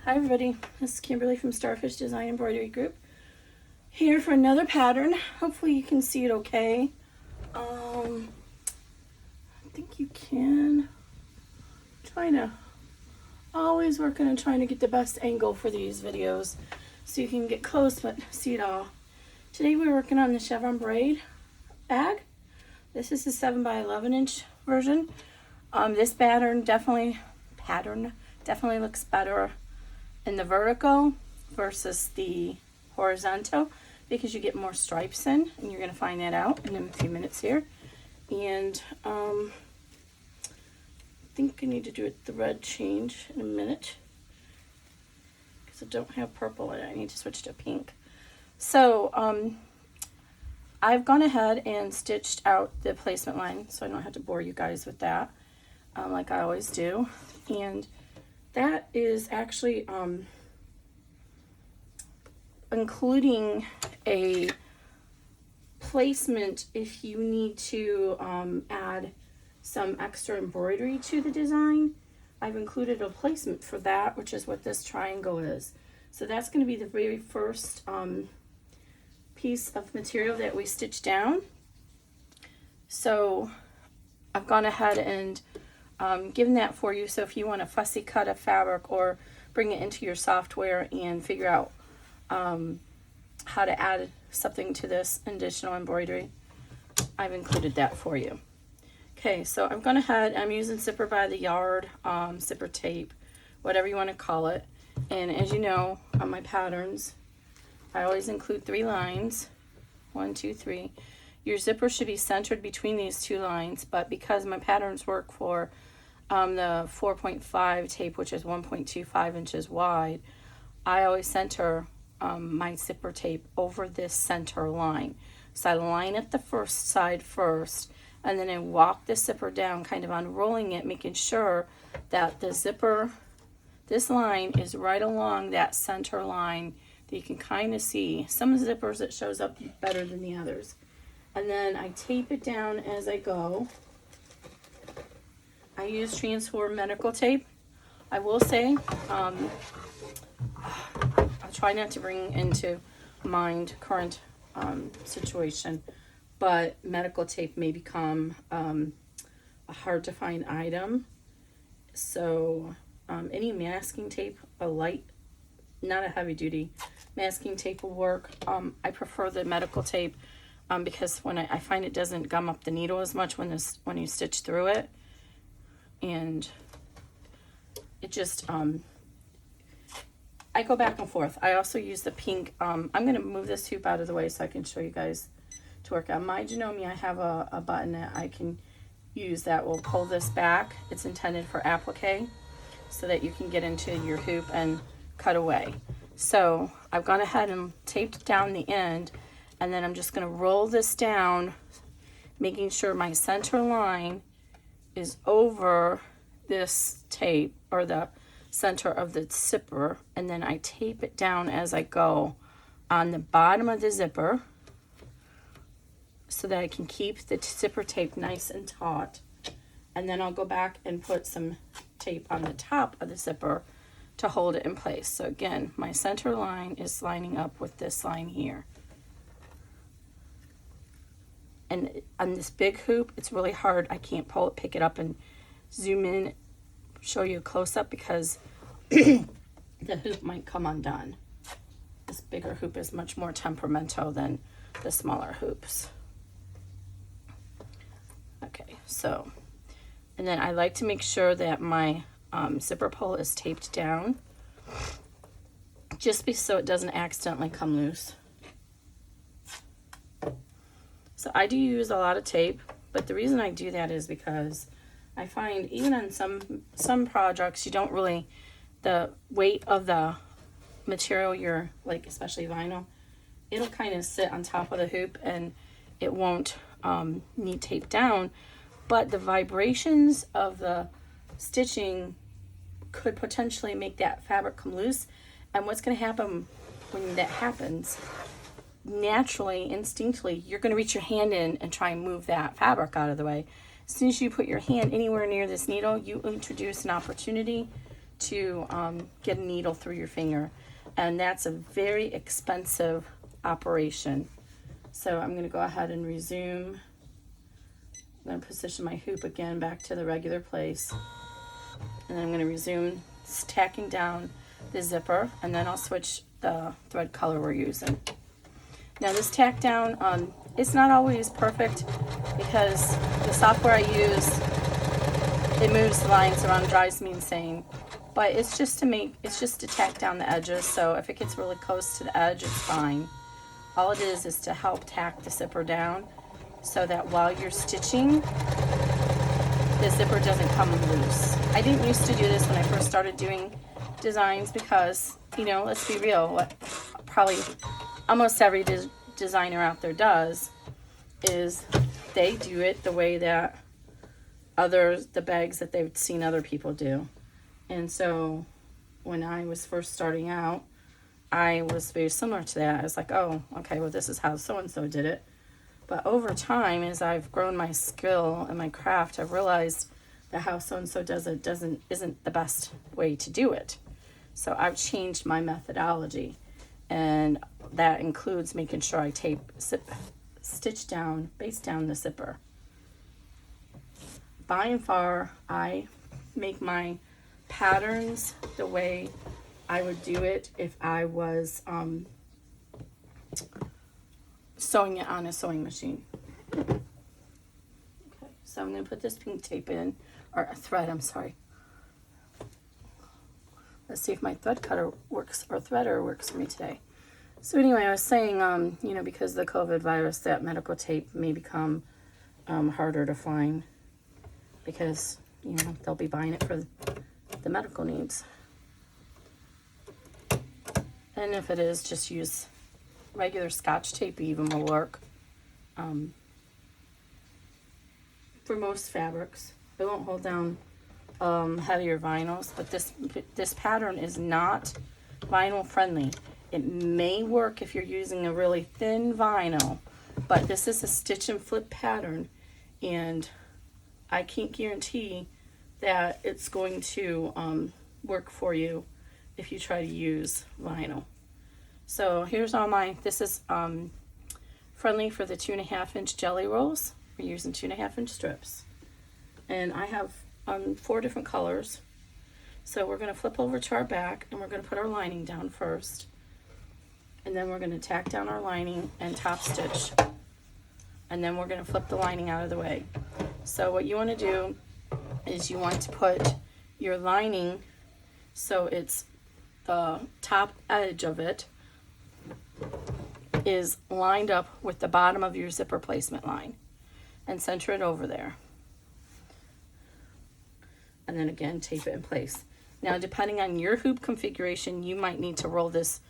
Hi everybody, this is Kimberly from Starfish Design Embroidery Group, here for another pattern. Hopefully you can see it okay. I think you can. Always working on trying to get the best angle for these videos so you can get close but see it all. Today we're working on the Chevron braid bag. This is the 7 by 11 inch version. This pattern definitely looks better in the vertical versus the horizontal because you get more stripes in, and you're going to find that out in a few minutes here. And I think I need to do a thread change in a minute because I don't have purple in it. I need to switch to pink. So I've gone ahead and stitched out the placement line so I don't have to bore you guys with that like I always do. And that is actually including a placement if you need to add some extra embroidery to the design. I've included a placement for that, which is what this triangle is. So that's going to be the very first piece of material that we stitch down. So I've gone ahead and given that for you, so if you want to fussy cut a fabric or bring it into your software and figure out how to add something to this additional embroidery, I've included that for you. Okay, so I've gone ahead, I'm using zipper by the yard, zipper tape, whatever you want to call it. And as you know, on my patterns, I always include 3 lines, 1, 2, 3. Your zipper should be centered between these 2 lines, but because my patterns work for the 4.5 tape, which is 1.25 inches wide, I always center my zipper tape over this center line. So I line up the first side first, and then I walk the zipper down, kind of unrolling it, making sure that the zipper, this line is right along that center line that you can kind of see. Some zippers it shows up better than the others. And then I tape it down as I go. I use transform medical tape. I will say, I'll try not to bring into mind current situation, but medical tape may become a hard to find item. So any masking tape, a light, not a heavy duty masking tape will work. I prefer the medical tape because when I find it doesn't gum up the needle as much when you stitch through it, and it just I go back and forth. I also use the pink. I'm going to move this hoop out of the way so I can show you guys to work on my Janome. I have a button that I can use that will pull this back. It's intended for applique so that you can get into your hoop and cut away. So I've gone ahead and taped down the end, and then I'm just going to roll this down, making sure my center line is over this tape, or the center of the zipper, and then I tape it down as I go on the bottom of the zipper so that I can keep the zipper tape nice and taut. And then I'll go back and put some tape on the top of the zipper to hold it in place. So again, my center line is lining up with this line here. And on this big hoop, it's really hard. I can't pick it up and zoom in, show you a close-up because the hoop might come undone. This bigger hoop is much more temperamental than the smaller hoops. Okay, so, and then I like to make sure that my zipper pull is taped down just so it doesn't accidentally come loose. So I do use a lot of tape, but the reason I do that is because I find even on some projects you don't really, the weight of the material you're like, especially vinyl, it'll kind of sit on top of the hoop and it won't need tape down, but the vibrations of the stitching could potentially make that fabric come loose. And what's going to happen when that happens, naturally, instinctively, you're going to reach your hand in and try and move that fabric out of the way. As soon as you put your hand anywhere near this needle, you introduce an opportunity to get a needle through your finger, and that's a very expensive operation. So I'm going to go ahead and resume. I'm going to position my hoop again back to the regular place, and then I'm going to resume tacking down the zipper, and then I'll switch the thread color we're using. Now this tack down, it's not always perfect because the software I use, it moves the lines around, drives me insane. But it's just to tack down the edges, so if it gets really close to the edge, it's fine. All it is to help tack the zipper down so that while you're stitching, the zipper doesn't come loose. I didn't used to do this when I first started doing designs because, you know, let's be real, what probably almost every designer out there does is they do it the way that the bags that they've seen other people do. And so when I was first starting out, I was very similar to that. I was like, oh, okay, well, this is how so-and-so did it. But over time, as I've grown my skill and my craft, I've realized that how so-and-so does it isn't the best way to do it. So I've changed my methodology, and that includes making sure I stitch down, base down the zipper. By and far, I make my patterns the way I would do it if I was sewing it on a sewing machine. Okay, so I'm going to put this pink tape in, or a thread, I'm sorry. Let's see if my thread cutter works, or threader works for me today. So anyway, I was saying, you know, because of the COVID virus, that medical tape may become harder to find because, you know, they'll be buying it for the medical needs. And if it is, just use regular Scotch tape even will work. For most fabrics, it won't hold down heavier vinyls, but this pattern is not vinyl friendly. It may work if you're using a really thin vinyl, but this is a stitch and flip pattern, and I can't guarantee that it's going to work for you if you try to use vinyl. So here's all this is friendly for the 2.5 inch jelly rolls. We're using 2.5 inch strips. And I have 4 different colors. So we're going to flip over to our back, and we're going to put our lining down first. And then we're going to tack down our lining and top stitch. And then we're going to flip the lining out of the way. So what you want to do is you want to put your lining so it's the top edge of it is lined up with the bottom of your zipper placement line, and center it over there. And then again, tape it in place. Now, depending on your hoop configuration, you might need to roll this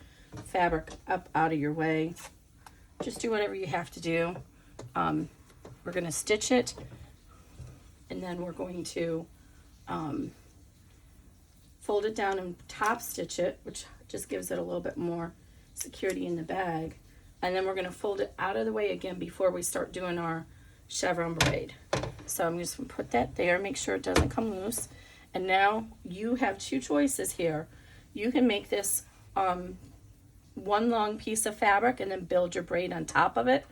fabric up out of your way. Just do whatever you have to do. We're going to stitch it, and then we're going to fold it down and top stitch it, which just gives it a little bit more security in the bag. And then we're going to fold it out of the way again before we start doing our chevron braid. So I'm just going to put that there, make sure it doesn't come loose. And now you have 2 choices here. You can make this one long piece of fabric and then build your braid on top of it,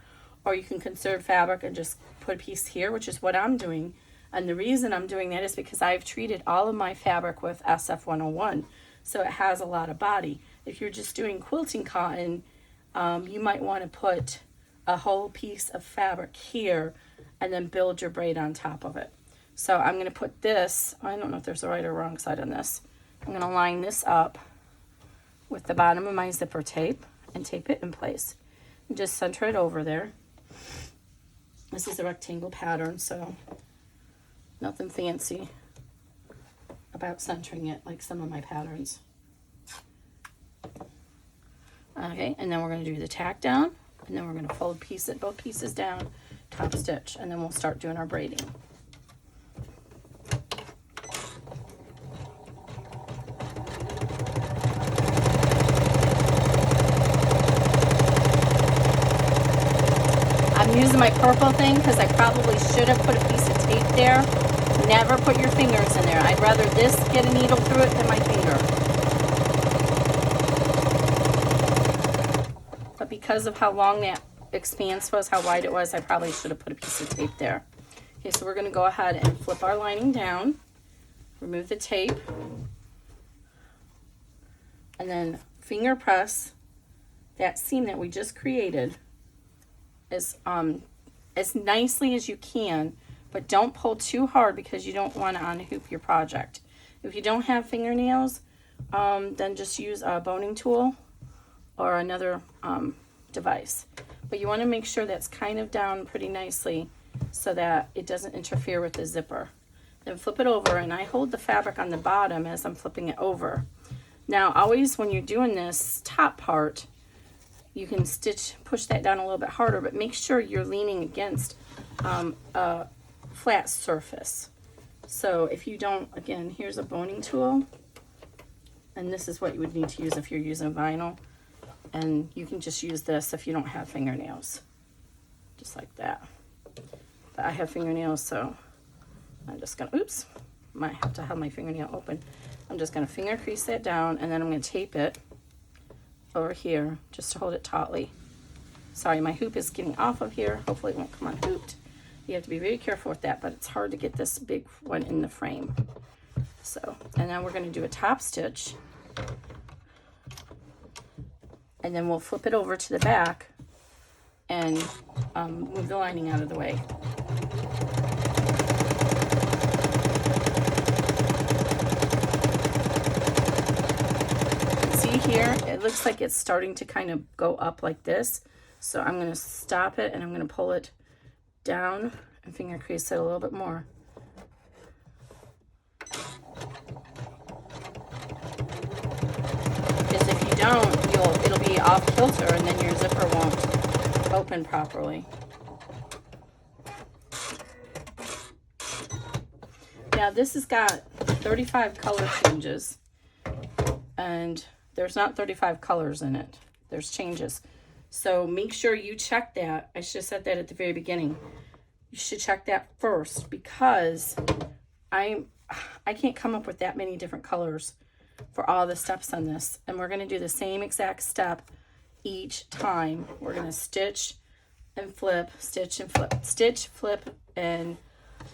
or you can conserve fabric and just put a piece here, which is what I'm doing. And the reason I'm doing that is because I've treated all of my fabric with SF101, so it has a lot of body. If you're just doing quilting cotton, you might want to put a whole piece of fabric here and then build your braid on top of it. So I'm going to put this, I don't know if there's a right or wrong side on this. I'm going to line this up with the bottom of my zipper tape and tape it in place. And just center it over there. This is a rectangle pattern, so nothing fancy about centering it like some of my patterns. Okay, and then we're going to do the tack down, and then we're going to fold both pieces down, top stitch, and then we'll start doing our braiding. I'm using my purple thing because I probably should have put a piece of tape there Never put your fingers in there. I'd rather this get a needle through it than my finger. But because of how long that expanse was, how wide it was, I probably should have put a piece of tape there. Okay, so we're going to go ahead and flip our lining down, remove the tape, and then finger press that seam that we just created as nicely as you can, but don't pull too hard because you don't want to unhoop your project. If you don't have fingernails, then just use a boning tool or another device. But you want to make sure that's kind of down pretty nicely so that it doesn't interfere with the zipper. Then flip it over, and I hold the fabric on the bottom as I'm flipping it over. Now, always when you're doing this top part, you can push that down a little bit harder, but make sure you're leaning against a flat surface. So if you don't, again, here's a boning tool, and this is what you would need to use if you're using vinyl. And you can just use this if you don't have fingernails, just like that. But I have fingernails, so I'm just gonna, oops, might have to have my fingernail open. I'm just gonna finger crease that down, and then I'm gonna tape it over here just to hold it tautly. Sorry, my hoop is getting off of here. Hopefully it won't come unhooped. You have to be very careful with that, but it's hard to get this big one in the frame. So, and now we're gonna do a top stitch. And then we'll flip it over to the back and move the lining out of the way. See here, it looks like it's starting to kind of go up like this. So I'm going to stop it and I'm going to pull it down and finger crease it a little bit more. Because if you don't, it'll be off kilter and then your zipper won't open properly. Now this has got 35 color changes, and there's not 35 colors in it. There's changes. So make sure you check that. I should have said that at the very beginning. You should check that first, because I can't come up with that many different colors for all the steps on this. And we're going to do the same exact step each time. We're going to stitch and flip, stitch and flip, stitch, flip, and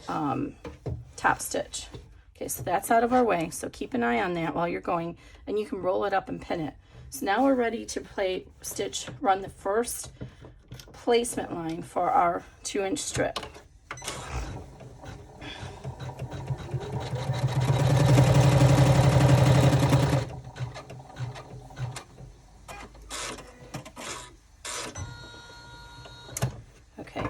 top stitch. Okay, so that's out of our way. So keep an eye on that while you're going, and you can roll it up and pin it. So now we're ready to run the first placement line for our 2-inch strip. Okay,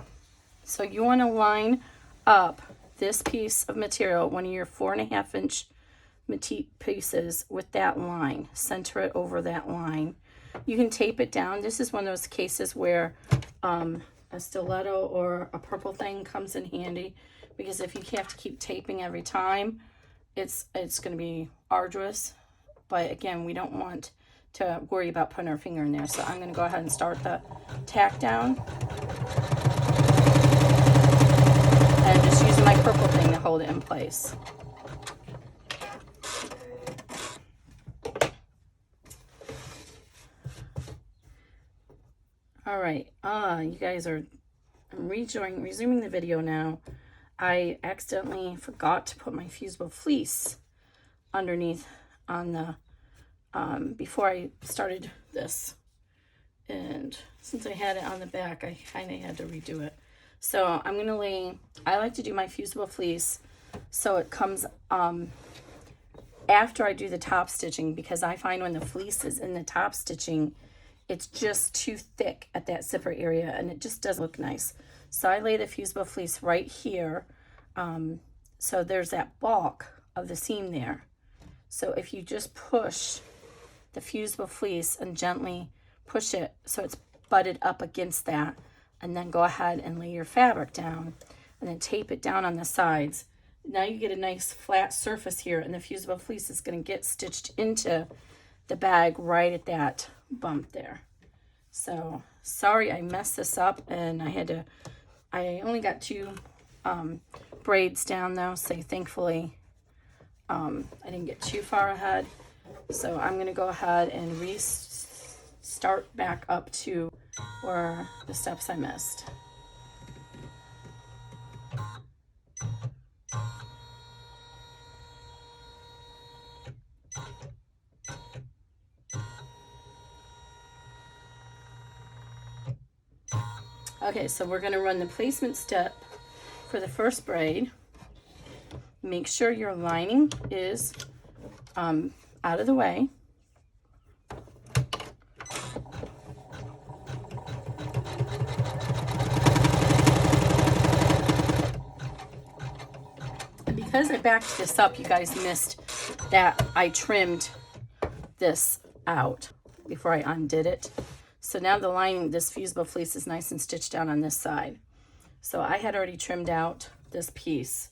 so you want to line up this piece of material, one of your 4.5-inch pieces, with that line. Center it over that line. You can tape it down. This is one of those cases where a stiletto or a purple thing comes in handy, because if you have to keep taping every time, it's going to be arduous. But again, we don't want to worry about putting our finger in there. So I'm going to go ahead and start the tack down. And just using my purple thing to hold it in place. All right, you guys are, I'm resuming the video now. I accidentally forgot to put my fusible fleece underneath on the, before I started this. And since I had it on the back, I kind of had to redo it. So I'm gonna I like to do my fusible fleece so it comes after I do the top stitching, because I find when the fleece is in the top stitching, it's just too thick at that zipper area and it just doesn't look nice. So I lay the fusible fleece right here. So there's that bulk of the seam there. So if you just push the fusible fleece and gently push it so it's butted up against that, and then go ahead and lay your fabric down and then tape it down on the sides. Now you get a nice flat surface here, and the fusible fleece is going to get stitched into the bag right at that bump there. So sorry I messed this up, and I only got 2 braids down though, so thankfully I didn't get too far ahead. So I'm going to go ahead and start back up to where the steps I missed. Okay, so we're going to run the placement step for the first braid. Make sure your lining is out of the way. And because I backed this up, you guys missed that I trimmed this out before I undid it. So now the lining, this fusible fleece is nice and stitched down on this side. So I had already trimmed out this piece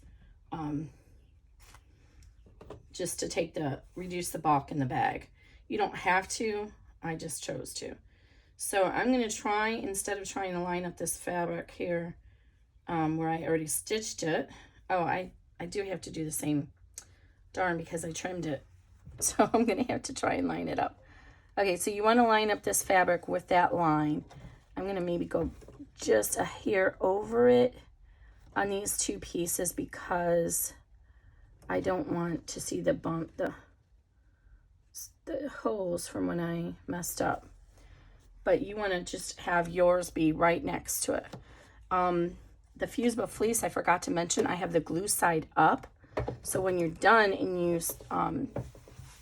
just to reduce the bulk in the bag. You don't have to, I just chose to. So I'm going to try, instead of trying to line up this fabric here where I already stitched it. Oh, I do have to do the same, darn, because I trimmed it. So I'm going to have to try and line it up. Okay, so you want to line up this fabric with that line. I'm going to maybe go just a hair over it on these two pieces because I don't want to see the bump, the holes from when I messed up. But you want to just have yours be right next to it. The fusible fleece, I forgot to mention, I have the glue side up. So when you're done and you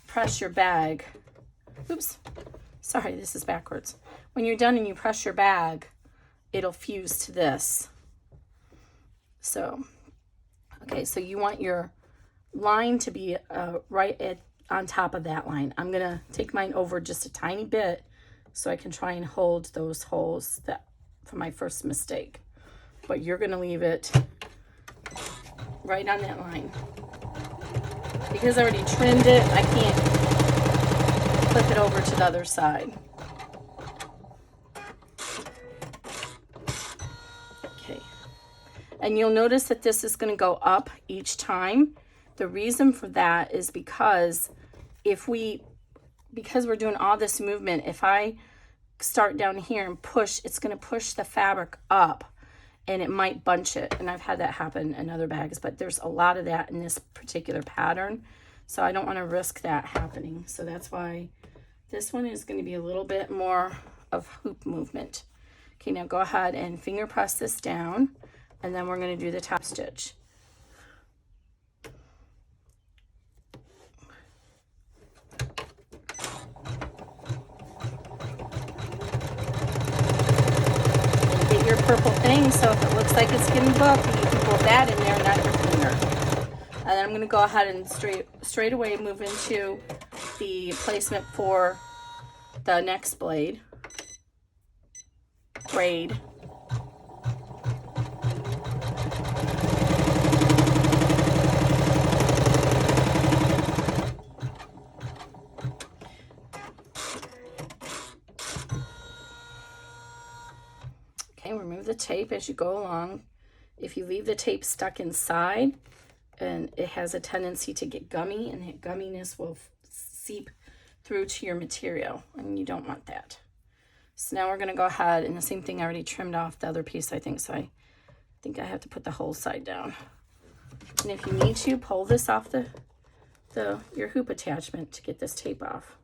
press your bag, oops, sorry, this is backwards. When you're done and you press your bag, it'll fuse to this. So, okay, so you want your line to be right on top of that line. I'm gonna take mine over just a tiny bit so I can try and hold those holes for my first mistake. But you're gonna leave it right on that line. Because I already trimmed it, I can't flip it over to the other side. Okay. And you'll notice that this is going to go up each time. The reason for that is because because we're doing all this movement, if I start down here and push, it's going to push the fabric up and it might bunch it. And I've had that happen in other bags, but there's a lot of that in this particular pattern. So I don't want to risk that happening. So that's why this one is going to be a little bit more of hoop movement. Okay, now go ahead and finger press this down, and then we're going to do the top stitch. And get your purple thing, so if it looks like it's getting bumpy, you can pull that in there, not your finger. And then I'm going to go ahead and straight away move into the placement for the next braid. Okay, remove the tape as you go along. If you leave the tape stuck inside, and it has a tendency to get gummy, and that gumminess will seep through to your material, and you don't want that. So now we're going to go ahead, and the same thing, I already trimmed off the other piece, I think, so I think I have to put the whole side down. And if you need to, pull this off your hoop attachment to get this tape off.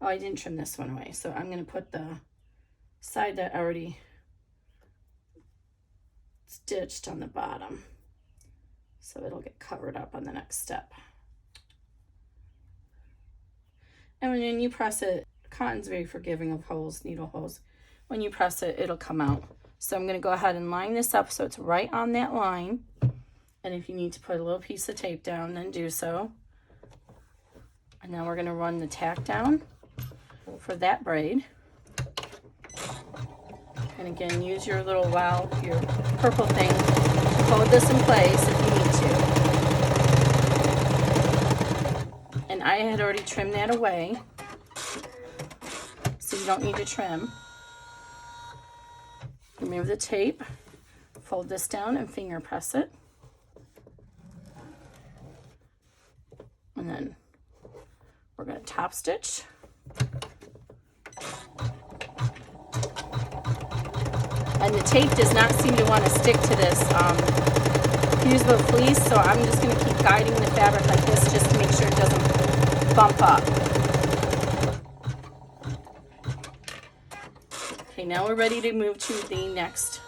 Oh, I didn't trim this one away, so I'm going to put the side that I already stitched on the bottom, so it'll get covered up on the next step. And when you press it, cotton's very forgiving of holes, needle holes. When you press it, it'll come out. So I'm going to go ahead and line this up so it's right on that line. And if you need to put a little piece of tape down, then do so. And now we're going to run the tack down for that braid. And again, use your little your purple thing to hold this in place if you need to. And I had already trimmed that away, so you don't need to trim. Remove the tape. fold this down and finger press it. And then we're going to top stitch. And the tape does not seem to want to stick to this fusible fleece, so I'm just going to keep guiding the fabric like this just to make sure it doesn't bump up. Okay, now we're ready to move to the next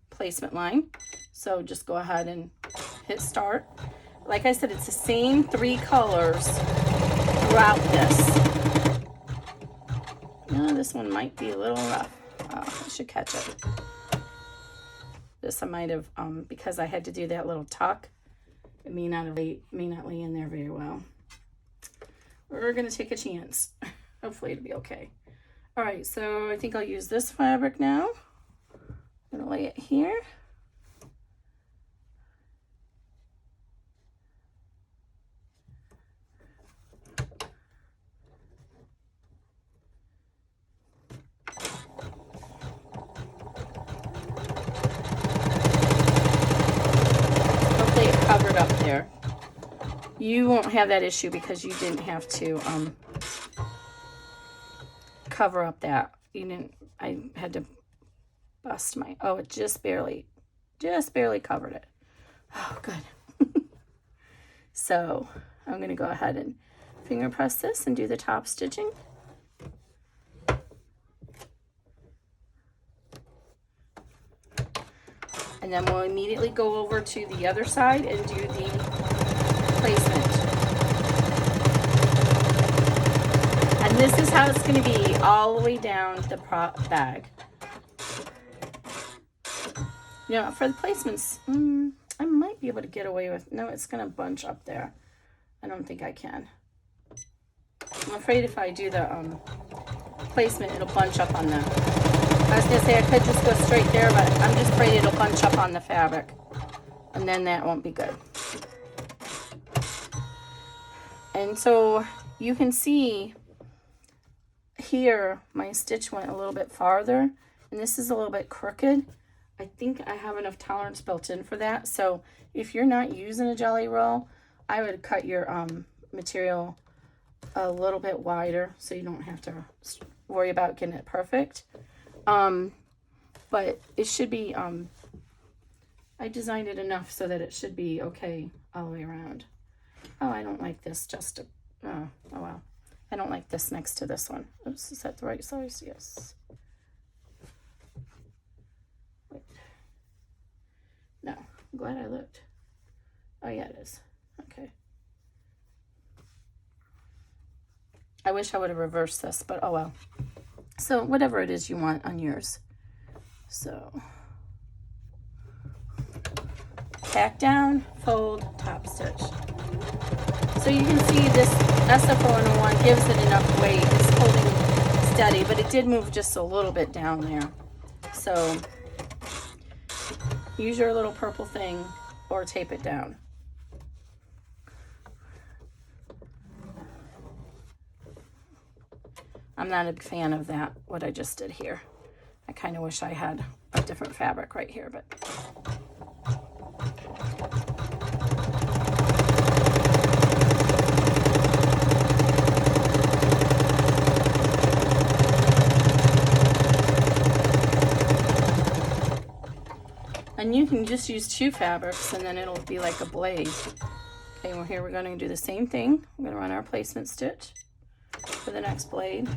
placement line. So just go ahead and hit start. Like I said, it's the same 3 colors throughout this. No, this one might be a little rough. Oh, I should catch it. This I might have, because I had to do that little tuck, it may not lay in there very well. We're going to take a chance. Hopefully it'll be okay. All right, so I think I'll use this fabric now. I'm going to lay it here. Covered up there. You won't have that issue because you didn't have to cover up that. You didn't. I had to bust my. Oh, it just barely covered it. Oh, good. So I'm going to go ahead and finger press this and do the top stitching. And then we'll immediately go over to the other side and do the placement. And this is how it's going to be all the way down the bag. You know, for the placements, I might be able to get away with, no, it's going to bunch up there. I don't think I can. I'm afraid if I do the placement, it'll bunch up on the, I was going to say I could just go straight there, but I'm just afraid it'll bunch up on the fabric. And then that won't be good. And so you can see here my stitch went a little bit farther. And this is a little bit crooked. I think I have enough tolerance built in for that. So if you're not using a jelly roll, I would cut your material a little bit wider so you don't have to worry about getting it perfect. But it should be, I designed it enough so that it should be okay all the way around. Oh, I don't like this oh wow. I don't like this next to this one. Oops, is that the right size? Yes. Wait. No, I'm glad I looked. Oh yeah, it is. Okay. I wish I would have reversed this, but oh well. So whatever it is you want on yours. So tack down, fold, top stitch. So you can see this SF01 gives it enough weight. It's holding steady, but it did move just a little bit down there. So use your little purple thing or tape it down. I'm not a big fan of that, what I just did here. I kind of wish I had a different fabric right here, but. And you can just use 2 fabrics and then it'll be like a blade. Okay, well here we're going to do the same thing. I'm going to run our placement stitch for the next blade.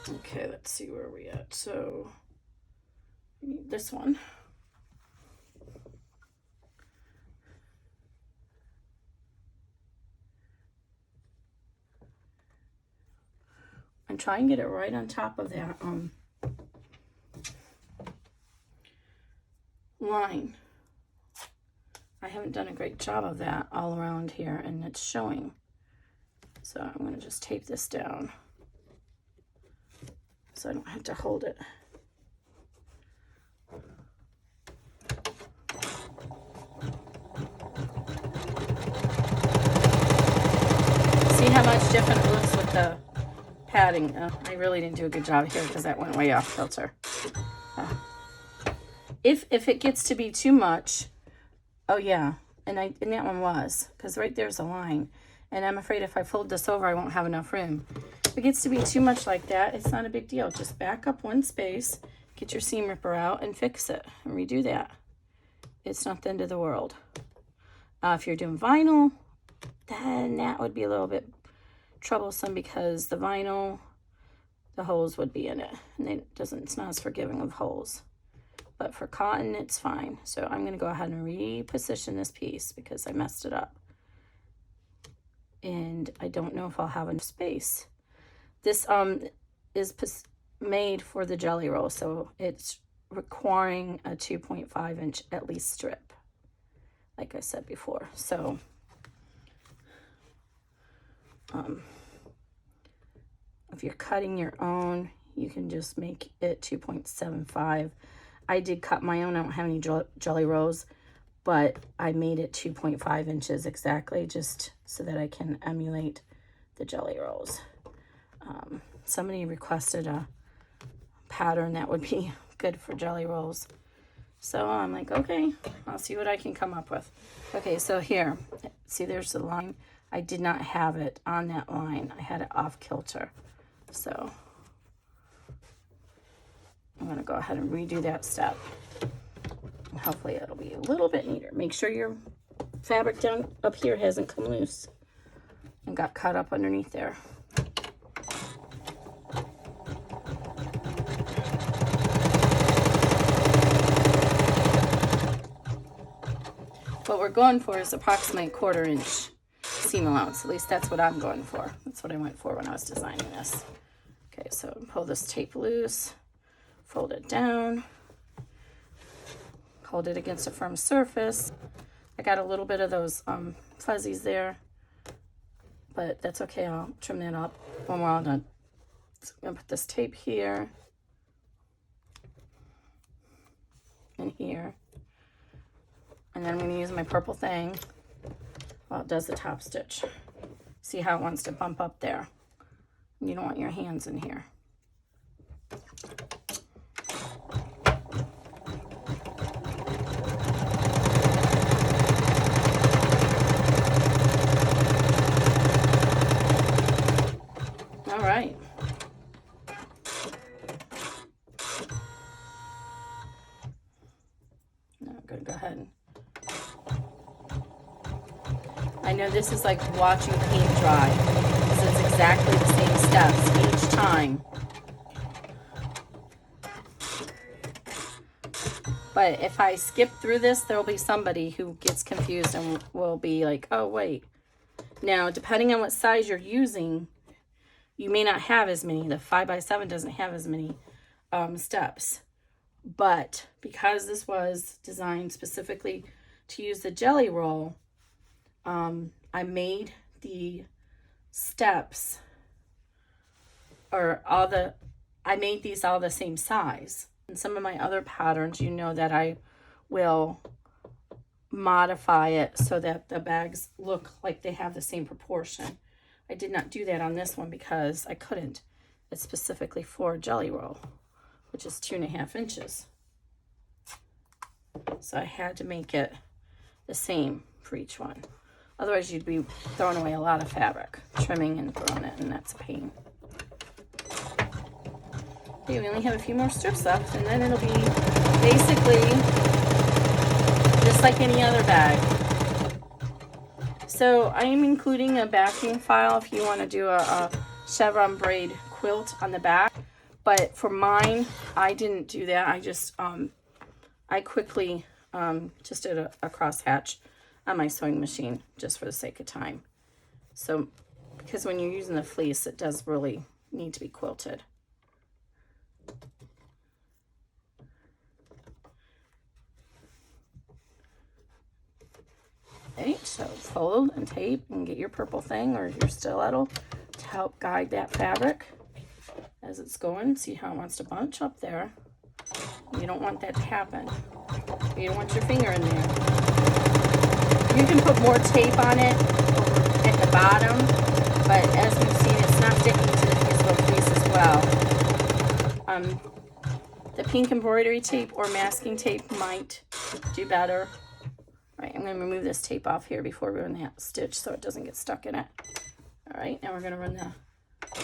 Okay, let's see where we're at. So we need this one. And try and get it right on top of that line. I haven't done a great job of that all around here, and it's showing. So I'm going to just tape this down so I don't have to hold it. the padding. I really didn't do a good job here because that went way off kilter. If it gets to be too much, oh yeah, and that one was, because right there's a line, and I'm afraid if I fold this over, I won't have enough room. If it gets to be too much like that, it's not a big deal. Just back up one space, get your seam ripper out, and fix it, and redo that. It's not the end of the world. If you're doing vinyl, then that would be a little bit troublesome because the vinyl, the holes would be in it, and it's not as forgiving of holes. But for cotton, it's fine. So I'm going to go ahead and reposition this piece because I messed it up. And I don't know if I'll have enough space. This is made for the jelly roll, so it's requiring a 2.5 inch at least strip, like I said before. So if you're cutting your own, you can just make it 2.75. I did cut my own. I don't have any jelly rolls, but I made it 2.5 inches exactly, just so that I can emulate the jelly rolls. Somebody requested a pattern that would be good for jelly rolls. So I'm like, okay, I'll see what I can come up with. Okay, so here, see there's the line. I did not have it on that line. I had it off kilter. So I'm gonna go ahead and redo that step. And hopefully it'll be a little bit neater. Make sure your fabric down up here hasn't come loose and got caught up underneath there. What we're going for is approximately 1/4 inch seam allowance. At least that's what I'm going for. That's what I went for when I was designing this. Okay, so pull this tape loose, fold it down, hold it against a firm surface. I got a little bit of those fuzzies there, but that's okay. I'll trim that up when we're all done. So I'm gonna put this tape here and here. And then I'm going to use my purple thing while it does the top stitch. See how it wants to bump up there. You don't want your hands in here. All right. Now I'm going to go ahead and I know this is like watching paint dry, because it's exactly the same steps each time. But if I skip through this, there will be somebody who gets confused and will be like, oh, wait. Now, depending on what size you're using, you may not have as many. The 5x7 doesn't have as many steps. But because this was designed specifically to use the jelly roll, I made the steps, I made these all the same size. In some of my other patterns, you know that I will modify it so that the bags look like they have the same proportion. I did not do that on this one because I couldn't. It's specifically for jelly roll, which is 2.5 inches. So I had to make it the same for each one. Otherwise, you'd be throwing away a lot of fabric, trimming and throwing it, and that's a pain. Okay, we only have a few more strips left, and then it'll be basically just like any other bag. So I am including a backing file if you want to do a chevron braid quilt on the back. But for mine, I didn't do that. I just, I quickly just did a crosshatch on my sewing machine just for the sake of time. So, because when you're using the fleece, it does really need to be quilted. Okay, so fold and tape and get your purple thing or your stiletto to help guide that fabric as it's going. See how it wants to bunch up there. You don't want that to happen. You don't want your finger in there. You can put more tape on it at the bottom, but as we've seen, it's not sticking to the fusible crease as well. The pink embroidery tape or masking tape might do better. All right, I'm going to remove this tape off here before we run that stitch so it doesn't get stuck in it. All right, now we're going to run the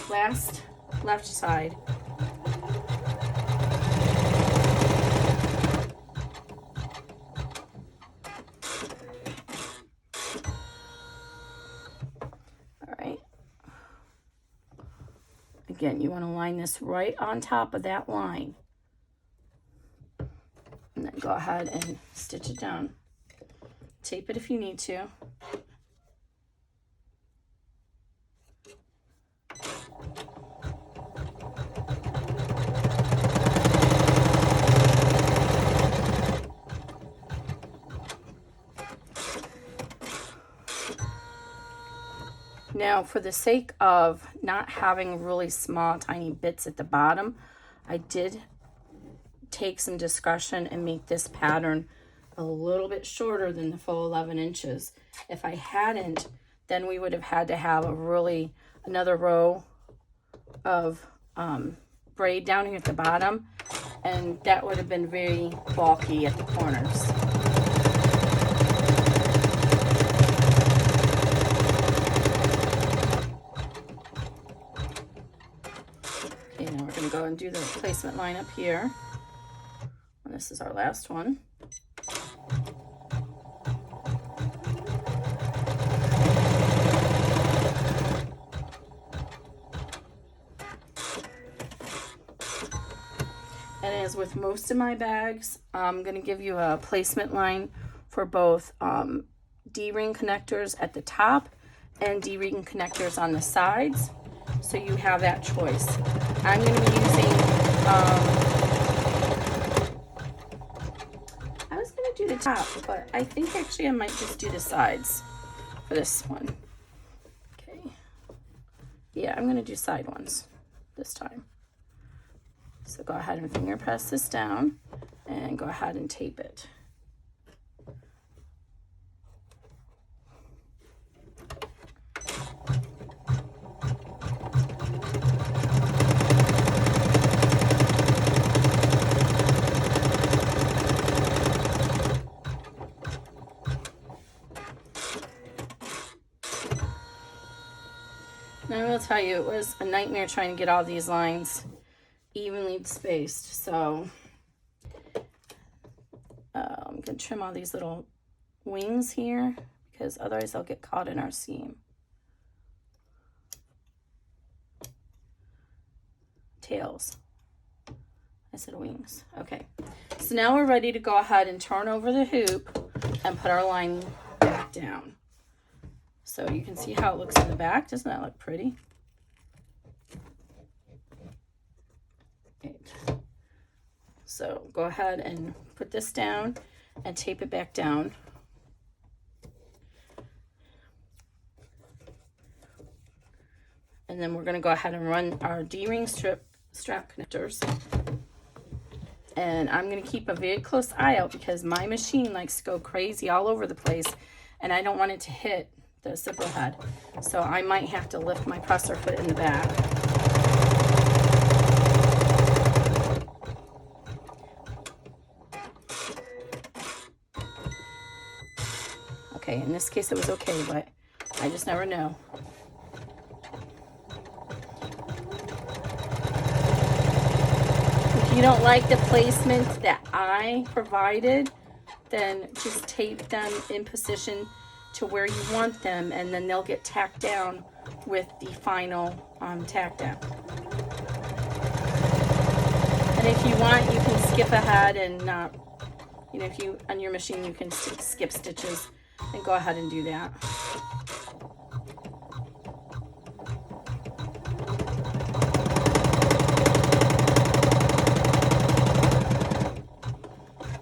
last left side. All right. Again, you want to line this right on top of that line. And then go ahead and stitch it down. Tape it if you need to. Now, for the sake of not having really small, tiny bits at the bottom, I did take some discretion and make this pattern a little bit shorter than the full 11 inches. If I hadn't, then we would have had to have another row of braid down here at the bottom, and that would have been very bulky at the corners. Okay, now we're going to go and do the placement line up here. And this is our last one. And as with most of my bags, I'm going to give you a placement line for both D-ring connectors at the top and D-ring connectors on the sides. So you have that choice. I'm going to be using do the top, but I think actually I might just do the sides for this one. Okay. Yeah, I'm going to do side ones this time. So go ahead and finger press this down and go ahead and tape it. Now I will tell you, it was a nightmare trying to get all these lines evenly spaced. So I'm going to trim all these little wings here because otherwise they'll get caught in our seam. Tails. I said wings. Okay. So now we're ready to go ahead and turn over the hoop and put our line back down. So you can see how it looks in the back. Doesn't that look pretty? Right. So go ahead and put this down and tape it back down. And then we're going to go ahead and run our D-ring strap connectors. And I'm going to keep a very close eye out because my machine likes to go crazy all over the place and I don't want it to hit the zipper head. So I might have to lift my presser foot in the back. Okay, in this case it was okay, but I just never know. If you don't like the placement that I provided, then just tape them in position to where you want them, and then they'll get tacked down with the final tack down. And if you want, you can skip ahead and if you on your machine you can skip stitches and go ahead and do that.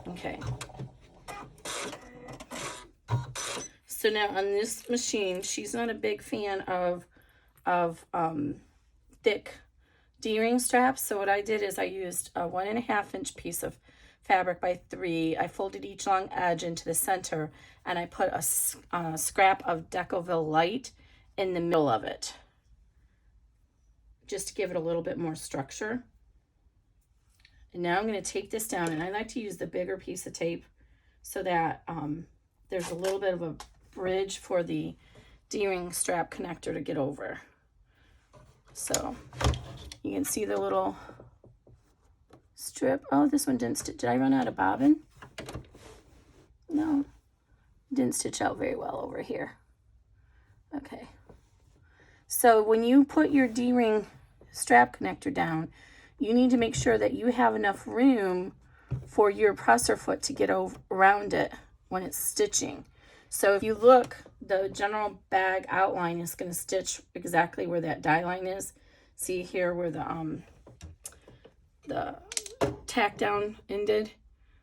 Okay. So now on this machine, she's not a big fan of thick D-ring straps. So what I did is I used a 1.5 inch piece of fabric by 3. I folded each long edge into the center and I put a scrap of Decoville Light in the middle of it. just to give it a little bit more structure. And now I'm going to take this down, and I like to use the bigger piece of tape so that there's a little bit of a bridge for the D-ring strap connector to get over. So you can see the little strip. Oh, this one didn't stitch. Did I run out of bobbin? No, didn't stitch out very well over here. Okay. So when you put your D-ring strap connector down, you need to make sure that you have enough room for your presser foot to get around it when it's stitching. So if you look, the general bag outline is going to stitch exactly where that die line is. See here where the tack down ended?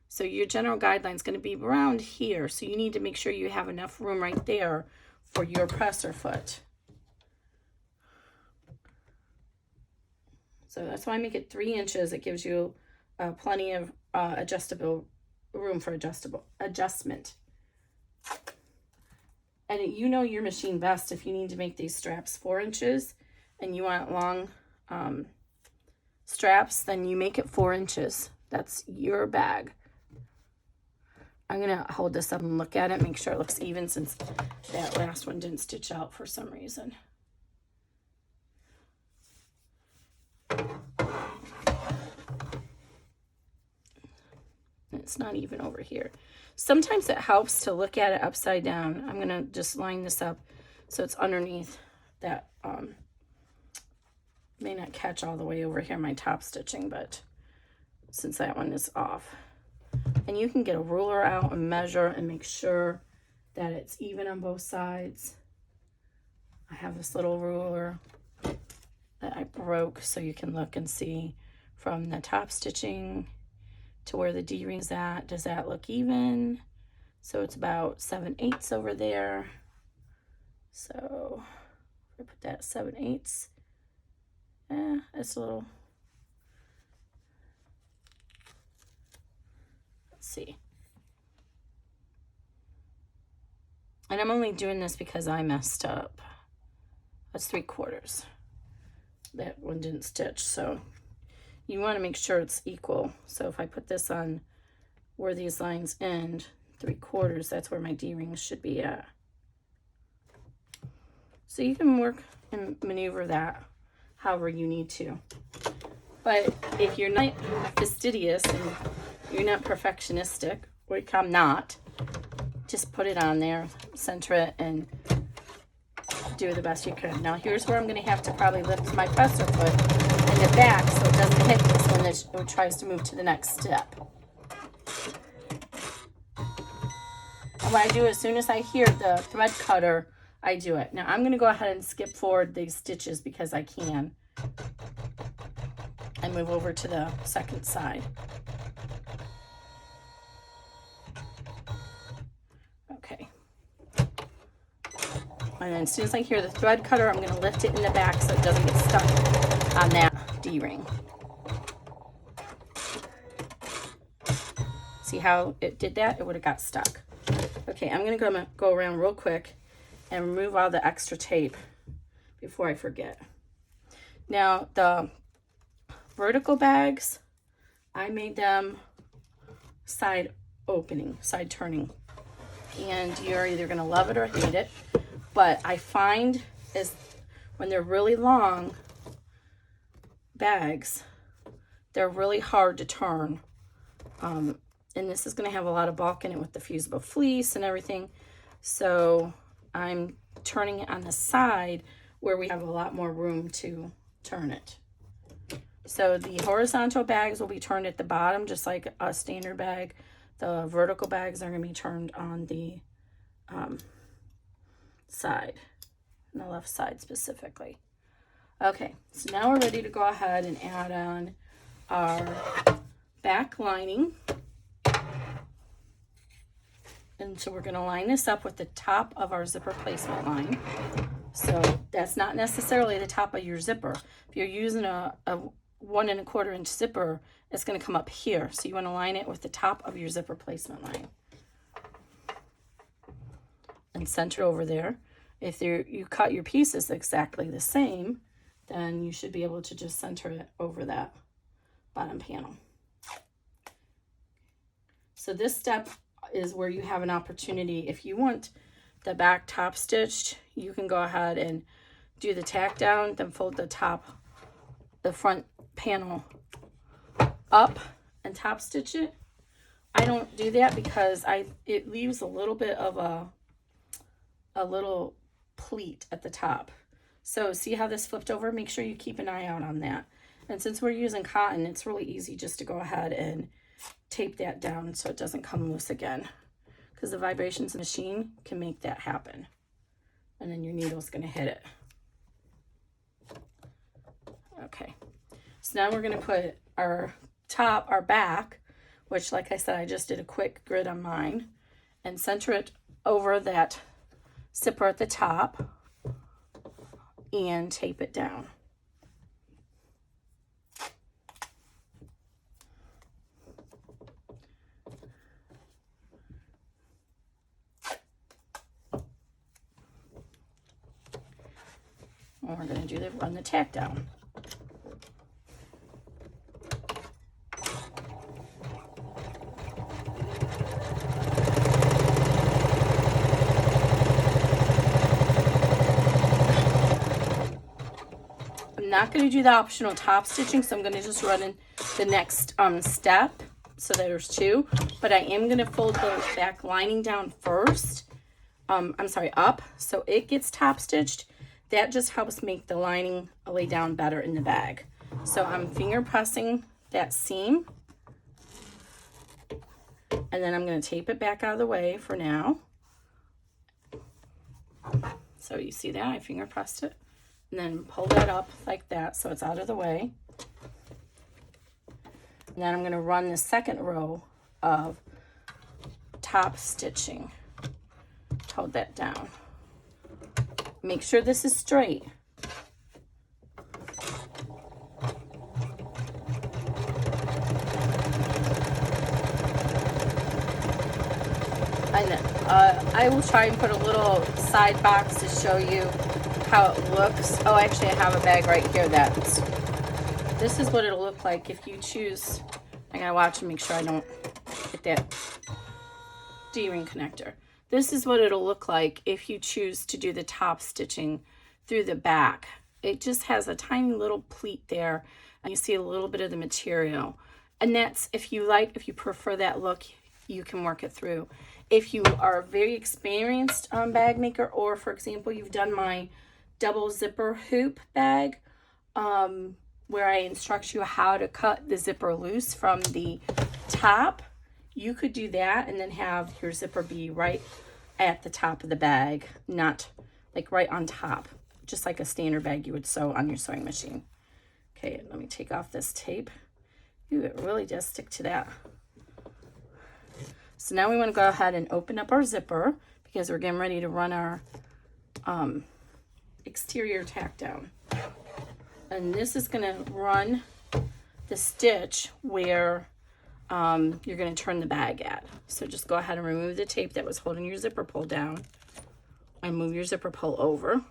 So your general guideline is going to be around here. So you need to make sure you have enough room right there for your presser foot. So that's why I make it 3 inches. It gives you plenty of adjustable room for adjustment. And you know your machine best if you need to make these straps 4 inches and you want long straps, then you make it 4 inches. That's your bag. I'm gonna hold this up and look at it, make sure it looks even, since that last one didn't stitch out for some reason. It's not even over here. Sometimes it helps to look at it upside down. I'm gonna just line this up so it's underneath that. May not catch all the way over here my top stitching, but since that one is off. And you can get a ruler out and measure and make sure that it's even on both sides. I have this little ruler that I broke so you can look and see from the top stitching to where the D-ring's at. Does that look even? So it's about 7/8 over there. So I put that 7/8. It's a little, let's see. And I'm only doing this because I messed up. That's 3/4. That one didn't stitch, so you want to make sure it's equal. So if I put this on where these lines end, 3/4, that's where my D-rings should be at. So you can work and maneuver that however you need to. But if you're not fastidious and you're not perfectionistic, which I'm not, just put it on there, center it, and do the best you can. Now here's where I'm going to have to probably lift my presser foot in the back so it doesn't hit this when it tries to move to the next step. And what I do, as soon as I hear the thread cutter, I do it. Now I'm going to go ahead and skip forward these stitches because I can, and move over to the second side. Okay. And then as soon as I hear the thread cutter, I'm going to lift it in the back so it doesn't get stuck on that D-ring. See how it did that? It would have got stuck. Okay, I'm going to go around real quick and remove all the extra tape before I forget. Now, the vertical bags, I made them side opening, side turning. And you're either going to love it or hate it. But I find is when they're really long bags, they're really hard to turn. And this is going to have a lot of bulk in it with the fusible fleece and everything. So I'm turning it on the side where we have a lot more room to turn it. So the horizontal bags will be turned at the bottom, just like a standard bag. The vertical bags are going to be turned on the side, on the left side specifically. Okay, so now we're ready to go ahead and add on our back lining. And so we're going to line this up with the top of our zipper placement line. So that's not necessarily the top of your zipper. If you're using a 1 1/4 inch zipper, it's going to come up here. So you want to line it with the top of your zipper placement line. And center over there. If you cut your pieces exactly the same, then you should be able to just center it over that bottom panel. So this step is where you have an opportunity. If you want the back top stitched, you can go ahead and do the tack down, then fold the front panel up and top stitch it. I don't do that because it leaves a little bit of a little pleat at the top. So see how this flipped over? Make sure you keep an eye out on that. And since we're using cotton, it's really easy just to go ahead and tape that down so it doesn't come loose again, because the vibrations in the machine can make that happen. And then your needle's going to hit it. Okay, so now we're going to put our back, which, like I said, I just did a quick grid on mine, and center it over that zipper at the top and tape it down. And we're going to run the tack down. I'm not going to do the optional top stitching, so I'm going to just run in the next step. So there's two, but I am going to fold the back lining down first. I'm sorry, up, so it gets top stitched. That just helps make the lining lay down better in the bag. So I'm finger pressing that seam, and then I'm going to tape it back out of the way for now. So you see that I finger pressed it, and then pull that up like that so it's out of the way. And then I'm going to run the second row of top stitching. Hold that down. Make sure this is straight. And I will try and put a little side box to show you how it looks. Oh, actually I have a bag right here this is what it'll look like if you choose. I gotta watch and make sure I don't hit that D-ring connector. This is what it'll look like if you choose to do the top stitching through the back. It just has a tiny little pleat there, and you see a little bit of the material. And that's, if you prefer that look, you can work it through. If you are a very experienced bag maker, or for example, you've done my double zipper hoop bag, where I instruct you how to cut the zipper loose from the top, you could do that and then have your zipper be right at the top of the bag, not like right on top, just like a standard bag you would sew on your sewing machine. Okay, let me take off this tape. Ooh, it really does stick to that. So now we want to go ahead and open up our zipper because we're getting ready to run our exterior tack down. And this is going to run the stitch where you're going to turn the bag at. So just go ahead and remove the tape that was holding your zipper pull down and move your zipper pull over.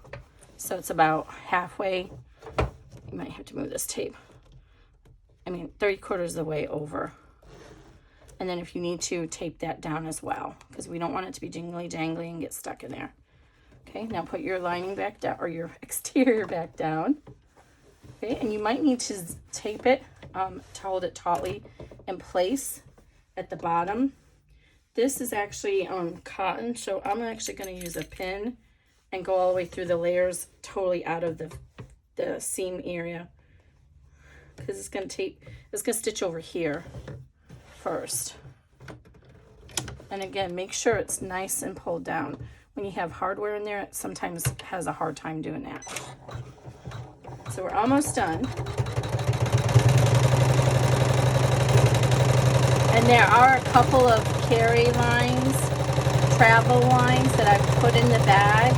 So it's about halfway. You might have to move this tape. 3/4 of the way over. And then if you need to, tape that down as well, because we don't want it to be jingly jangly and get stuck in there. Okay, now put your lining back down, or your exterior back down. Okay, and you might need to tape it to hold it tautly in place at the bottom. This is actually cotton, so I'm actually going to use a pin and go all the way through the layers, totally out of the seam area, because it's going to stitch over here first. And again, make sure it's nice and pulled down. When you have hardware in there, it sometimes has a hard time doing that. So we're almost done. And there are a couple of carry lines, travel lines that I've put in the bag.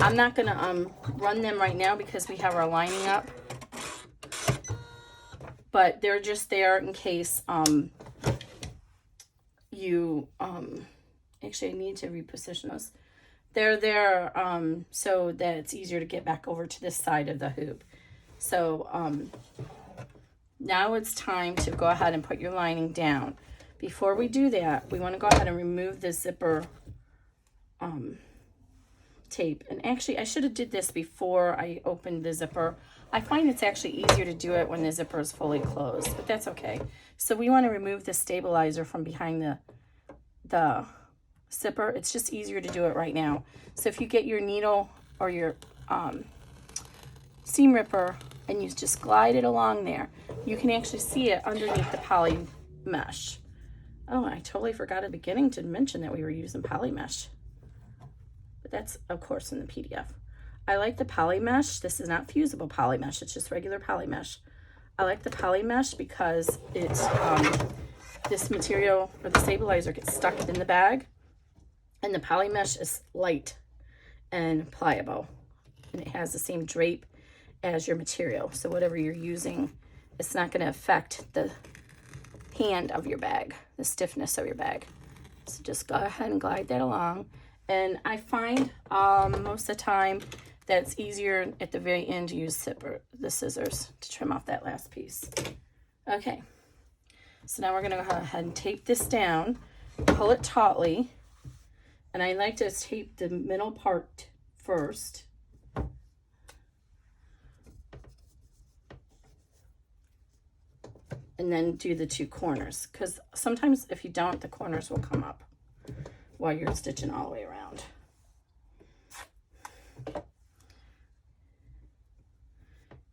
I'm not going to run them right now because we have our lining up. But they're just there in case actually I need to reposition those. They're there so that it's easier to get back over to this side of the hoop. So now it's time to go ahead and put your lining down. Before we do that, we want to go ahead and remove the zipper tape. And actually, I should have did this before I opened the zipper. I find it's actually easier to do it when the zipper is fully closed, but that's okay. So we want to remove the stabilizer from behind the zipper. It's just easier to do it right now. So if you get your needle or your seam ripper and you just glide it along there, you can actually see it underneath the poly mesh. Oh, I totally forgot at the beginning to mention that we were using poly mesh. But that's, of course, in the PDF. I like the poly mesh. This is not fusible poly mesh. It's just regular poly mesh. I like the poly mesh because it's this material or the stabilizer gets stuck in the bag, and the poly mesh is light and pliable, and it has the same drape as your material. So whatever you're using, it's not going to affect the hand of your bag, the stiffness of your bag. So just go ahead and glide that along. And I find most of the time that it's easier at the very end to use the scissors to trim off that last piece. Okay, so now we're going to go ahead and tape this down, pull it tautly, and I like to tape the middle part first. And then do the two corners, because sometimes if you don't, the corners will come up while you're stitching all the way around.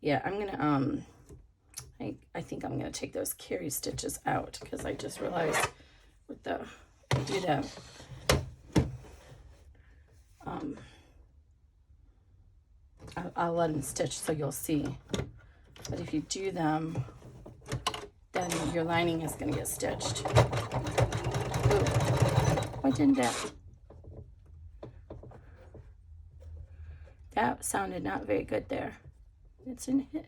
Yeah, I'm gonna I think I'm gonna take those carry stitches out, because I just realized with the do the I'll let them stitch so you'll see. But if you do them, then your lining is gonna get stitched. Ooh. Why didn't that? That sounded not very good there. It's in hit.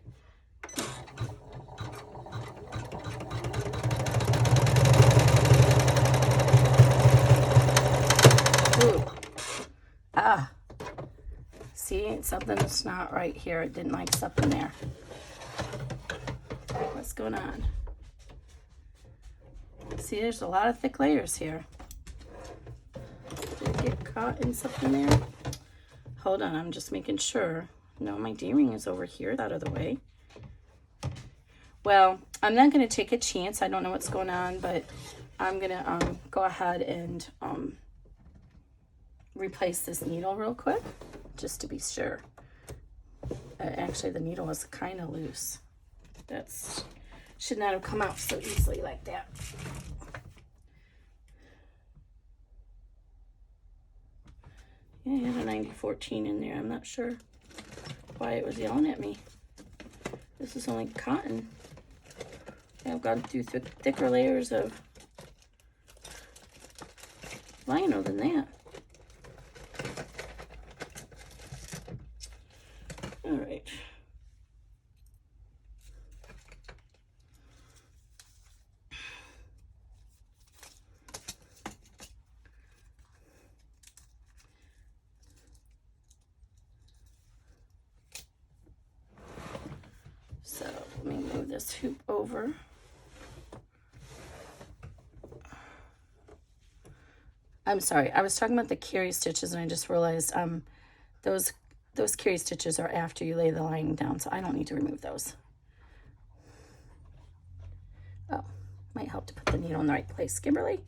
Ooh. Ah. See, something's not right here. It didn't like something there. What's going on? See, there's a lot of thick layers here. Did it get caught in something there? Hold on, I'm just making sure. No, my D-ring is over here, out of the way. Well, I'm not going to take a chance. I don't know what's going on, but I'm going to go ahead and replace this needle real quick, just to be sure. Actually, the needle was kind of loose. That's should not have come out so easily like that. Yeah, I had a 9014 in there. I'm not sure why it was yelling at me. This is only cotton. I've gone through thicker layers of lino than that. All right. So let me move this hoop over. I'm sorry, I was talking about the carry stitches and I just realized those carry stitches are after you lay the lining down, so I don't need to remove those. Oh, might help to put the needle in the right place. Kimberly?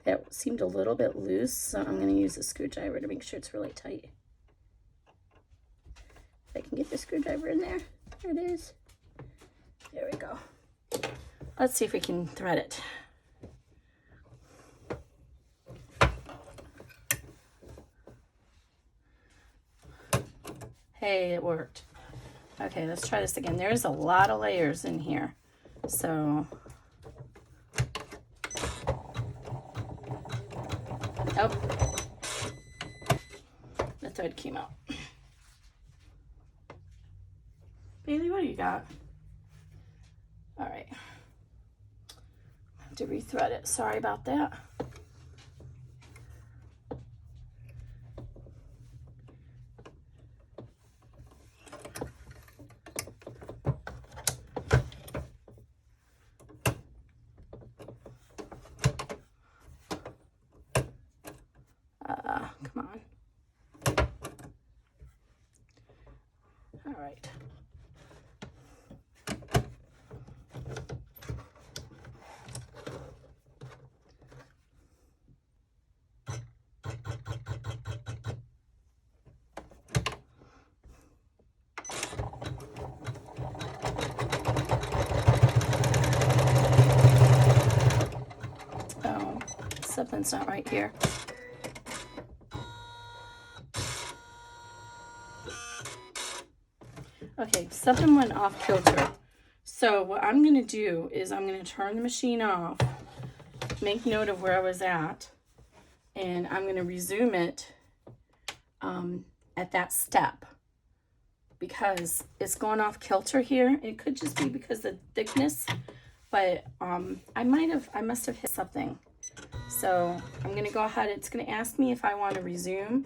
That seemed a little bit loose, so I'm going to use a screwdriver to make sure it's really tight. If I can get the screwdriver in there. There it is. There we go. Let's see if we can thread it. Hey, it worked. Okay, let's try this again. There's a lot of layers in here, so... Oh, the thread came out. Bailey, what do you got? All right. have to rethread it. Sorry about that. Come on. All right. Oh, something's not right here. Okay, something went off kilter. So what I'm going to do is I'm going to turn the machine off, make note of where I was at, and I'm going to resume it at that step because it's going off kilter here. It could just be because of the thickness, but I must have hit something. So I'm going to go ahead. It's going to ask me if I want to resume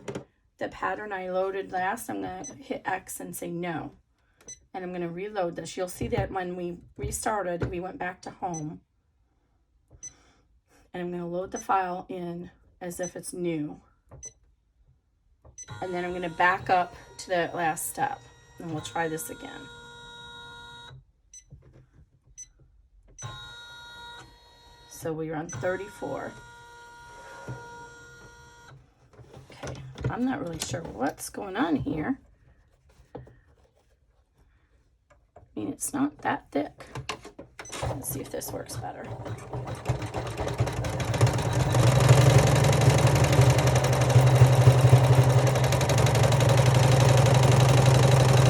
the pattern I loaded last. I'm going to hit X and say no. And I'm going to reload this. You'll see that when we restarted, we went back to home. And I'm going to load the file in as if it's new. And then I'm going to back up to that last step. And we'll try this again. So we're on 34. Okay, I'm not really sure what's going on here. I mean, it's not that thick. Let's see if this works better.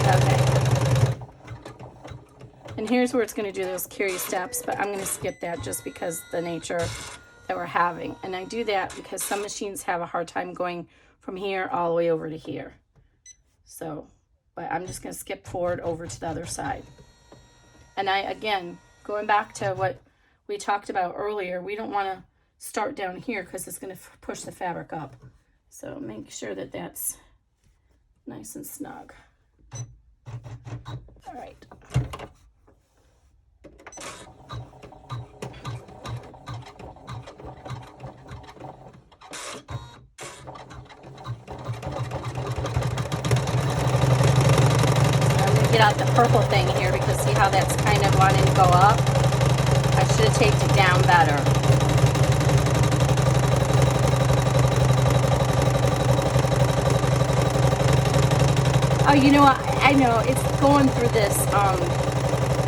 Okay. And here's where it's going to do those curious steps, but I'm going to skip that just because the nature that we're having. And I do that because some machines have a hard time going from here all the way over to here. So, but I'm just going to skip forward over to the other side. And again, going back to what we talked about earlier, we don't want to start down here because it's going to push the fabric up. So make sure that that's nice and snug. All right. Get out the purple thing here because see how that's kind of wanting to go up? I should have taped it down better. Oh, you know what? I know it's going through this.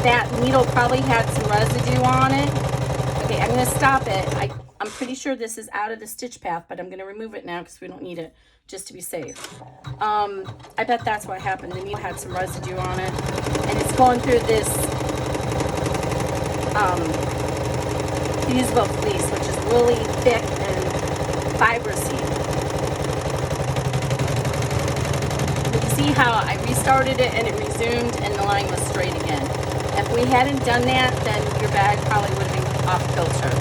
That needle probably had some residue on it. Okay, I'm going to stop it. I'm pretty sure this is out of the stitch path, but I'm going to remove it now because we don't need it, just to be safe. I bet that's what happened. The needle had some residue on it, and it's going through this fusible fleece, which is really thick and fibrous-y. You can see how I restarted it and it resumed, and the line was straight again. If we hadn't done that, then your bag probably would have been off kilter.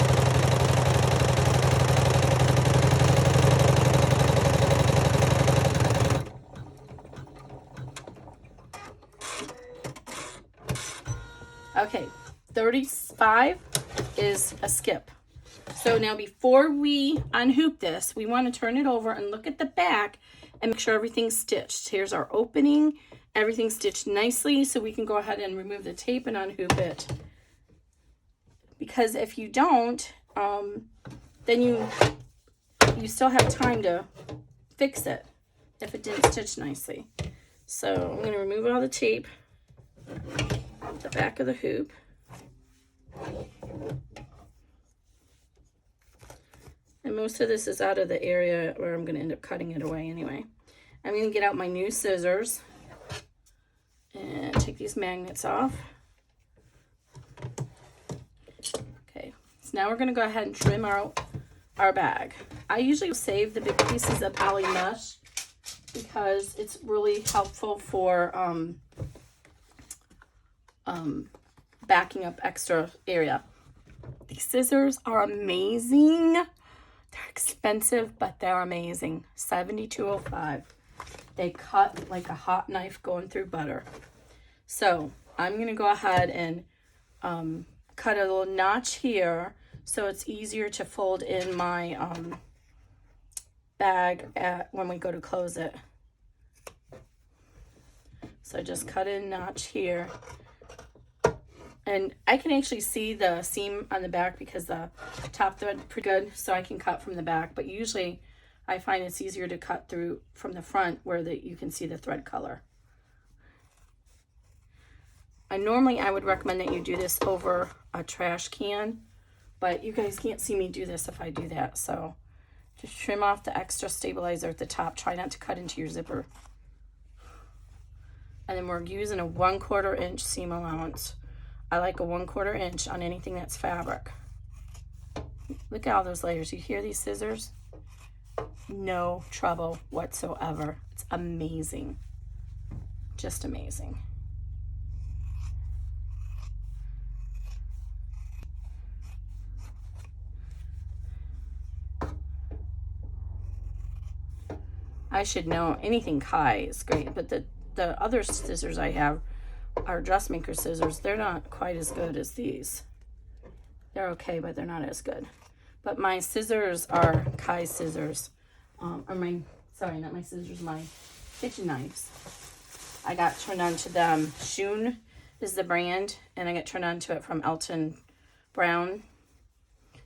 Okay, 35 is a skip. So now before we unhoop this, we want to turn it over and look at the back and make sure everything's stitched. Here's our opening. Everything's stitched nicely, so we can go ahead and remove the tape and unhoop it. Because if you don't, then you still have time to fix it if it didn't stitch nicely. So I'm going to remove all the tape. The back of the hoop. And most of this is out of the area where I'm going to end up cutting it away anyway. I'm going to get out my new scissors and take these magnets off. Okay, so now we're going to go ahead and trim our bag. I usually save the big pieces of poly mesh because it's really helpful for backing up extra area. These scissors are amazing. They're expensive, but they're amazing. $72.05. They cut like a hot knife going through butter. So I'm going to go ahead and cut a little notch here so it's easier to fold in my bag when we go to close it. So I just cut in a notch here. And I can actually see the seam on the back because the top thread is pretty good, so I can cut from the back. But usually I find it's easier to cut through from the front where you can see the thread color. And normally I would recommend that you do this over a trash can, but you guys can't see me do this if I do that. So just trim off the extra stabilizer at the top. Try not to cut into your zipper. And then we're using a 1/4 inch seam allowance. I like a 1/4 inch on anything that's fabric. Look at all those layers. You hear these scissors? No trouble whatsoever. It's amazing. Just amazing. I should know anything Kai is great, but the other scissors I have are dressmaker scissors. They're not quite as good as these. They're okay, but they're not as good. But my scissors are Kai scissors. Sorry, not my scissors, my kitchen knives. I got turned on to them. Shun is the brand, and I got turned on to it from Elton Brown.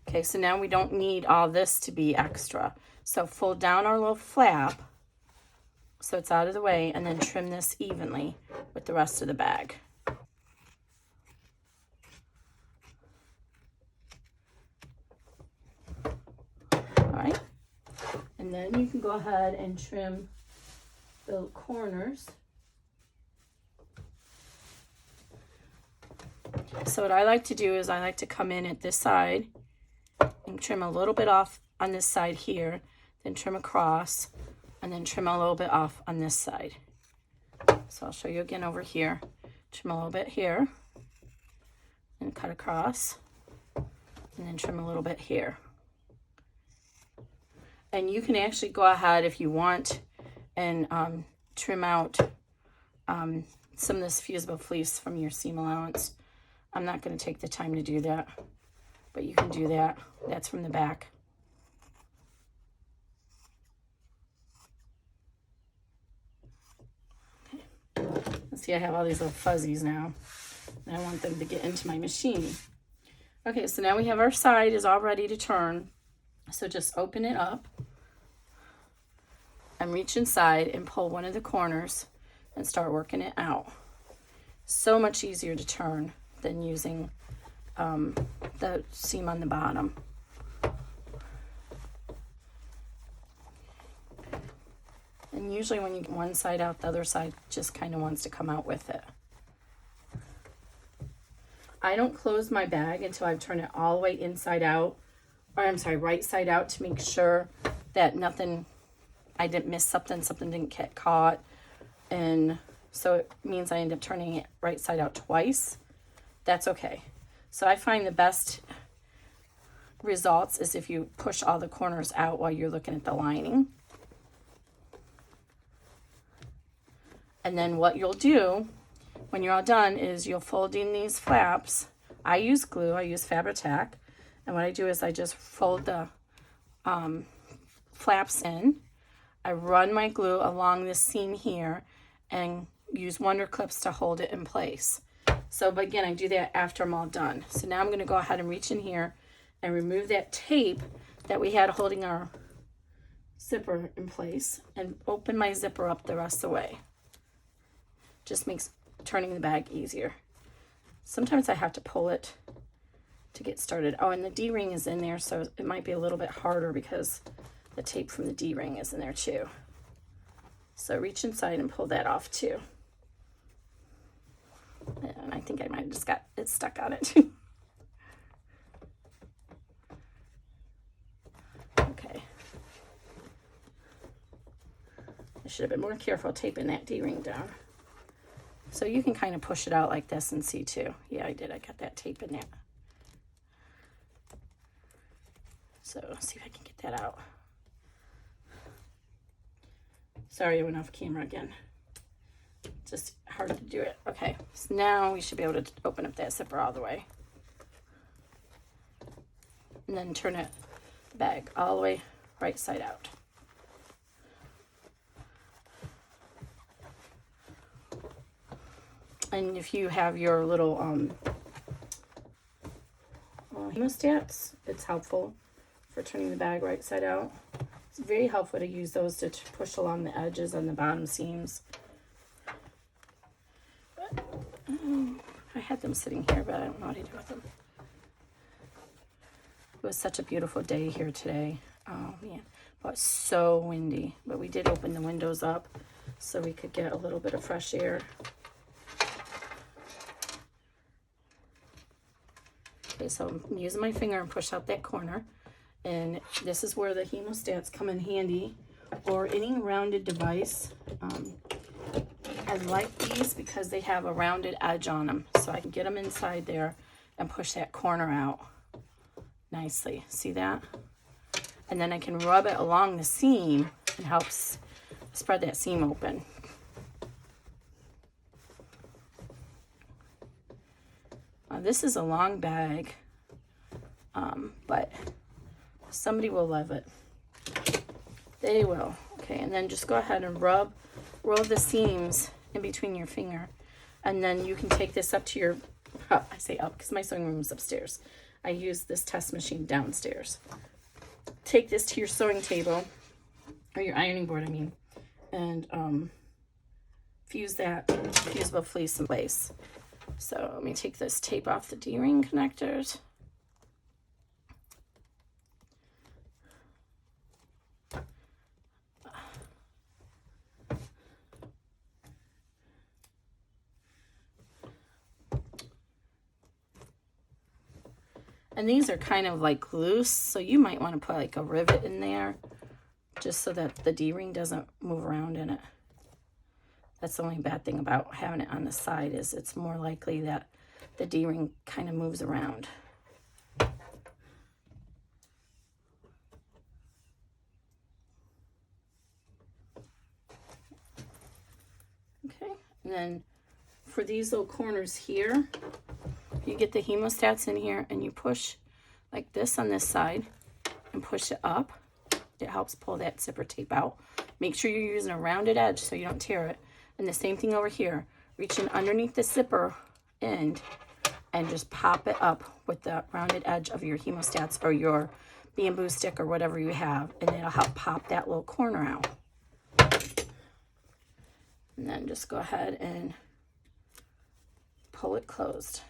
Okay, so now we don't need all this to be extra. So fold down our little flap so it's out of the way, and then trim this evenly with the rest of the bag. All right, and then you can go ahead and trim the corners. So what I like to do is I like to come in at this side and trim a little bit off on this side here, then trim across, and then trim a little bit off on this side. So I'll show you again over here. Trim a little bit here, and cut across, and then trim a little bit here. And you can actually go ahead if you want and trim out some of this fusible fleece from your seam allowance. I'm not going to take the time to do that, but you can do that. That's from the back. See, I have all these little fuzzies now, and I want them to get into my machine. Okay, so now we have our side is all ready to turn. So just open it up and reach inside and pull one of the corners and start working it out. So much easier to turn than using the seam on the bottom. And usually when you get one side out, the other side just kind of wants to come out with it. I don't close my bag until I've turned it all the way inside out, or I'm sorry, right side out, to make sure that I didn't miss something didn't get caught. And so it means I end up turning it right side out twice. That's okay. So I find the best results is if you push all the corners out while you're looking at the lining. And then what you'll do when you're all done is you'll fold in these flaps. I use glue, I use Tack. And what I do is I just fold the flaps in. I run my glue along this seam here and use wonder clips to hold it in place. So, but again, I do that after I'm all done. So now I'm going to go ahead and reach in here and remove that tape that we had holding our zipper in place and open my zipper up the rest of the way. Just makes turning the bag easier. Sometimes I have to pull it to get started. Oh, and the D-ring is in there, so it might be a little bit harder because the tape from the D-ring is in there too. So reach inside and pull that off too. And I think I might have just got it stuck on it. Okay. I should have been more careful taping that D-ring down. So you can kind of push it out like this and see too. Yeah, I did. I got that tape in there. So let's see if I can get that out. Sorry, I went off camera again. Just hard to do it. Okay, so now we should be able to open up that zipper all the way. And then turn it, the bag all the way right side out. And if you have your little hemostats, it's helpful for turning the bag right side out. It's very helpful to use those to push along the edges and the bottom seams. I had them sitting here, but I don't know what to do with them. It was such a beautiful day here today. Oh man, but it's so windy. But we did open the windows up so we could get a little bit of fresh air. Okay, so I'm using my finger and push out that corner. And this is where the hemostats come in handy, or any rounded device. I like these because they have a rounded edge on them, so I can get them inside there and push that corner out nicely. See that? And then I can rub it along the seam and helps spread that seam open. This is a long bag, but somebody will love it. They will. Okay, and then just go ahead and roll the seams in between your finger, and then you can take this up to your, I say up because my sewing room is upstairs. I use this test machine downstairs. Take this to your sewing table, or your ironing board, I mean, and fuse that fusible fleece in place. So let me take this tape off the D-ring connectors. And these are kind of like loose, so you might want to put like a rivet in there just so that the D-ring doesn't move around in it. That's the only bad thing about having it on the side, is it's more likely that the D-ring kind of moves around. Okay, and then for these little corners here, you get the hemostats in here and you push like this on this side and push it up. It helps pull that zipper tape out. Make sure you're using a rounded edge so you don't tear it. And the same thing over here. Reach in underneath the zipper end and just pop it up with the rounded edge of your hemostats or your bamboo stick or whatever you have, and it'll help pop that little corner out. And then just go ahead and pull it closed.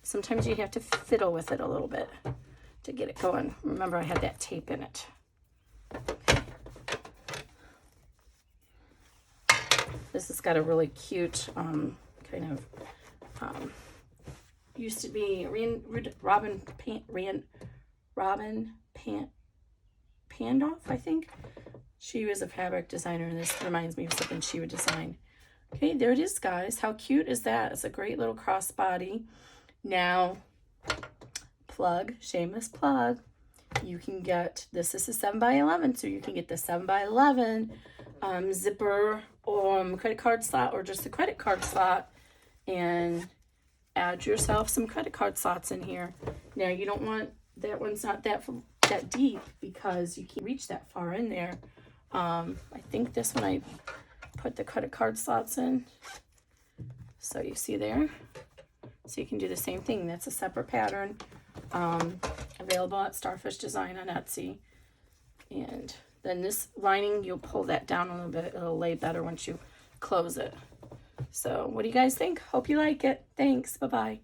Sometimes you have to fiddle with it a little bit to get it going. Remember, I had that tape in it. Okay. This has got a really cute kind of used to be Robin Pandoff, I think. She was a fabric designer, and this reminds me of something she would design. Okay, there it is, guys. How cute is that? It's a great little crossbody. Now, shameless plug, you can get, this is a 7x11, so you can get the 7x11 zipper or credit card slot, or just a credit card slot, and add yourself some credit card slots in here. Now, you don't want, that one's not that deep because you can't reach that far in there. I think this one I put the credit card slots in. So you see there? So you can do the same thing. That's a separate pattern, available at Starfish Design on Etsy. And then this lining, you'll pull that down a little bit. It'll lay better once you close it. So what do you guys think? Hope you like it. Thanks. Bye-bye.